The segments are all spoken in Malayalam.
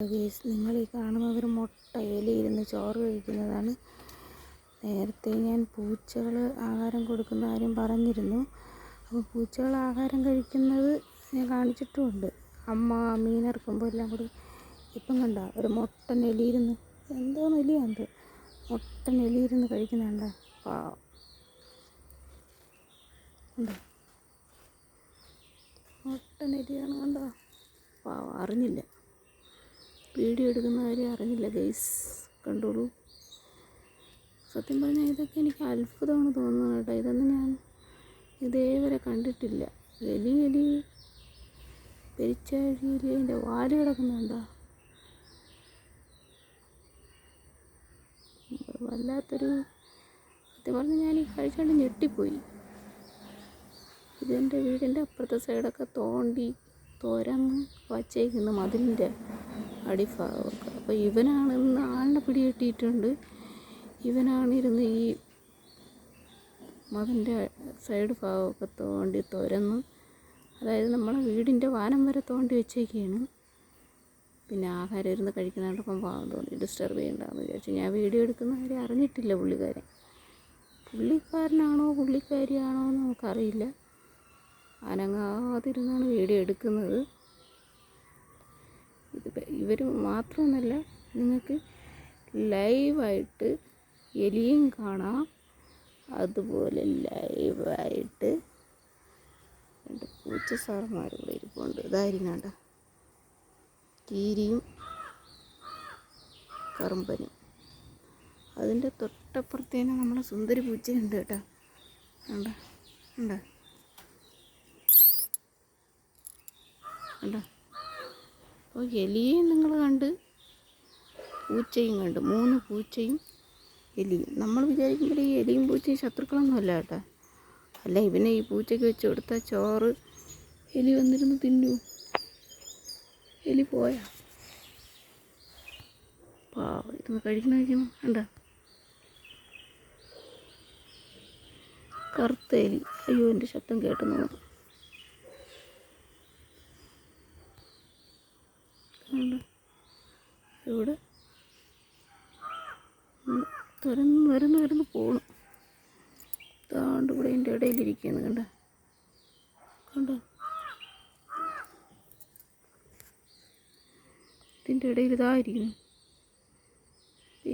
ഗയ്സ്, നിങ്ങൾ ഈ കാണുന്നത് ഒരു മുട്ട എലിയിരുന്ന് ചോറ് കഴിക്കുന്നതാണ്. നേരത്തെ ഞാൻ പൂച്ചകൾ ആഹാരം കൊടുക്കുന്ന കാര്യം പറഞ്ഞിരുന്നു. അപ്പോൾ പൂച്ചകൾ ആഹാരം കഴിക്കുന്നത് ഞാൻ കാണിച്ചിട്ടുമുണ്ട്. അമ്മ മീനിറക്കുമ്പോൾ എല്ലാം കൂടി. ഇപ്പം കണ്ട ഒരു മുട്ടൻ എലിയിരുന്ന്, എന്തോന്ന് എലിയാന്ത്, മുട്ടൻ എലിയിരുന്ന് കഴിക്കുന്നുണ്ട. പാവം ഉണ്ടോ, മുട്ടൻ എലിയാണ് കണ്ടോ. പാവം, അറിഞ്ഞില്ല, വീഡിയോ എടുക്കുന്ന കാര്യം അറിഞ്ഞില്ല ഗൈസ്. കണ്ടോളൂ. സത്യം പറഞ്ഞാൽ ഇതൊക്കെ എനിക്ക് അത്ഭുതമാണ് തോന്നുന്നത് കേട്ടോ. ഇതൊന്നും ഞാൻ ഇതേവരെ കണ്ടിട്ടില്ല. എലി പെരിച്ചാഴിയിൽ അതിൻ്റെ വാല് കിടക്കുന്നുണ്ടോ. വല്ലാത്തൊരു, സത്യം പറഞ്ഞാൽ ഞാൻ ഈ കാഴ്ച കണ്ട് ഞെട്ടിപ്പോയി. ഇതെൻ്റെ വീടിൻ്റെ അപ്പുറത്തെ സൈഡൊക്കെ തുരന്ന് വച്ചേക്കുന്നു, മതിലിൻ്റെ അടിഭാഗമൊക്കെ. അപ്പോൾ ഇവനാണെന്ന് ആളിനെ പിടികിട്ടിയിട്ടുണ്ട്. ഇവനാണിരുന്ന് ഈ മതിൻ്റെ സൈഡ് ഭാഗമൊക്കെ തുരന്ന്, അതായത് നമ്മളെ വീടിൻ്റെ വാനം വരെ വെച്ചേക്കാണ്. പിന്നെ ആഹാരം ഇരുന്ന് കഴിക്കുന്നതുകൊണ്ടപ്പം പാവം തോന്നി, ഡിസ്റ്റർബ് ചെയ്യണ്ടെന്ന് വിചാരിച്ചു. ഞാൻ വീഡിയോ എടുക്കുന്ന കാര്യം അറിഞ്ഞിട്ടില്ല. പുള്ളിക്കാരനാണോ പുള്ളിക്കാരിയാണോ എന്ന് നമുക്കറിയില്ല. അനങ്ങാതിരുന്നാണ് വീഡിയോ എടുക്കുന്നത്. ഇവർ മാത്രമൊന്നുമല്ല, നിങ്ങൾക്ക് ലൈവായിട്ട് എലിയും കാണാം, അതുപോലെ ലൈവായിട്ട് രണ്ട് പൂച്ച സാറന്മാരും കൂടെ ഇരിപ്പുണ്ട്. ഇതായിരിക്കണ്ട കീരിയും കറുമ്പനും. അതിൻ്റെ തൊട്ടപ്പുറത്തേന് നമ്മളെ സുന്ദരി പൂച്ചയുണ്ട് കേട്ടോ. കണ്ടോ അപ്പോൾ എലിയെയും നിങ്ങൾ കണ്ട്, പൂച്ചയും കണ്ട്, 3 പൂച്ചയും എലിയും. നമ്മൾ വിചാരിക്കുമ്പോൾ ഈ എലിയും പൂച്ചയും ശത്രുക്കളൊന്നുമല്ല കേട്ടോ. അല്ല, ഇവനെ ഈ പൂച്ചയ്ക്ക് വെച്ച് കൊടുത്ത ചോറ് എലി വന്നിരുന്ന് തിന്നു. എലി പോയാ പാവം, ഇതൊന്ന് കഴിക്കണം. കണ്ടോ, കറുത്ത എലി. അയ്യോ, എൻ്റെ ശബ്ദം കേട്ടെന്ന് തോന്നുന്നു. ഇവിടെ തുരന്ന് പോകണം. താണ്ട് ഇവിടെ എൻ്റെ ഇടയിലിരിക്കുകയാണ്. കണ്ടോ ഇതിൻ്റെ ഇടയിൽ ഇതായിരിക്കുന്നു.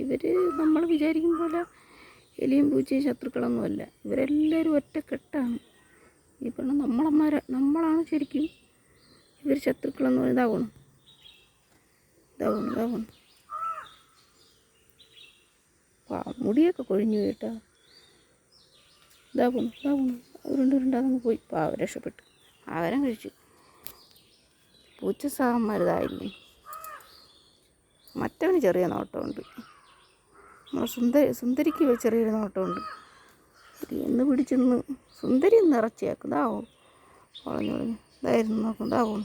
ഇവർ നമ്മൾ വിചാരിക്കും പോലെ എലിയും പൂച്ചയും ശത്രുക്കളൊന്നുമല്ല. ഇവരെല്ലാവരും ഒറ്റക്കെട്ടാണ്. ഈ പറഞ്ഞ നമ്മളാണ് ശരിക്കും ഇവർ ശത്രുക്കളെന്ന് ഇതാവണം. മുടിയൊക്കെ കൊഴിഞ്ഞു കേട്ടോ. ഇതാവണം ഉരുണ്ടാതങ്ങ് പോയി. പാവം, രക്ഷപ്പെട്ടു. ആഹാരം കഴിച്ചു. പൂച്ച സാഹന്മാരിതായിരിക്കും. മറ്റവന് ചെറിയ നോട്ടമുണ്ട്. സുന്ദരിക്ക് ചെറിയൊരു നോട്ടമുണ്ട്. എന്ന് പിടിച്ചെന്ന് സുന്ദരി നിറച്ചിയാക്കും. ഇതാവും വളഞ്ഞു ഇതായിരുന്നു നോക്കും. ഇതാവും.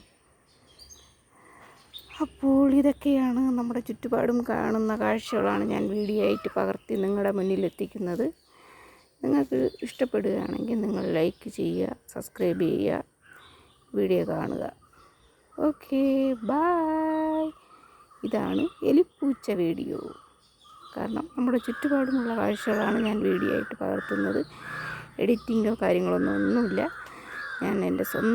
അപ്പോൾ ഇതൊക്കെയാണ് നമ്മുടെ ചുറ്റുപാടും കാണുന്ന കാഴ്ചകളാണ് ഞാൻ വീഡിയോ ആയിട്ട് പകർത്തി നിങ്ങളുടെ മുന്നിൽ എത്തിക്കുന്നത്. നിങ്ങൾക്ക് ഇഷ്ടപ്പെടുകയാണെങ്കിൽ നിങ്ങൾ ലൈക്ക് ചെയ്യുക, സബ്സ്ക്രൈബ് ചെയ്യുക, വീഡിയോ കാണുക. Okay, bye. ഇതാണ് എലിപ്പൂച്ച വീഡിയോ. കാരണം നമ്മുടെ ചുറ്റുപാടുമുള്ള കാഴ്ചകളാണ് ഞാൻ വീഡിയോ ആയിട്ട് പകർത്തുന്നത്. എഡിറ്റിങ്ങോ കാര്യങ്ങളൊന്നുമില്ല. ഞാൻ എൻ്റെ സ്വന്തം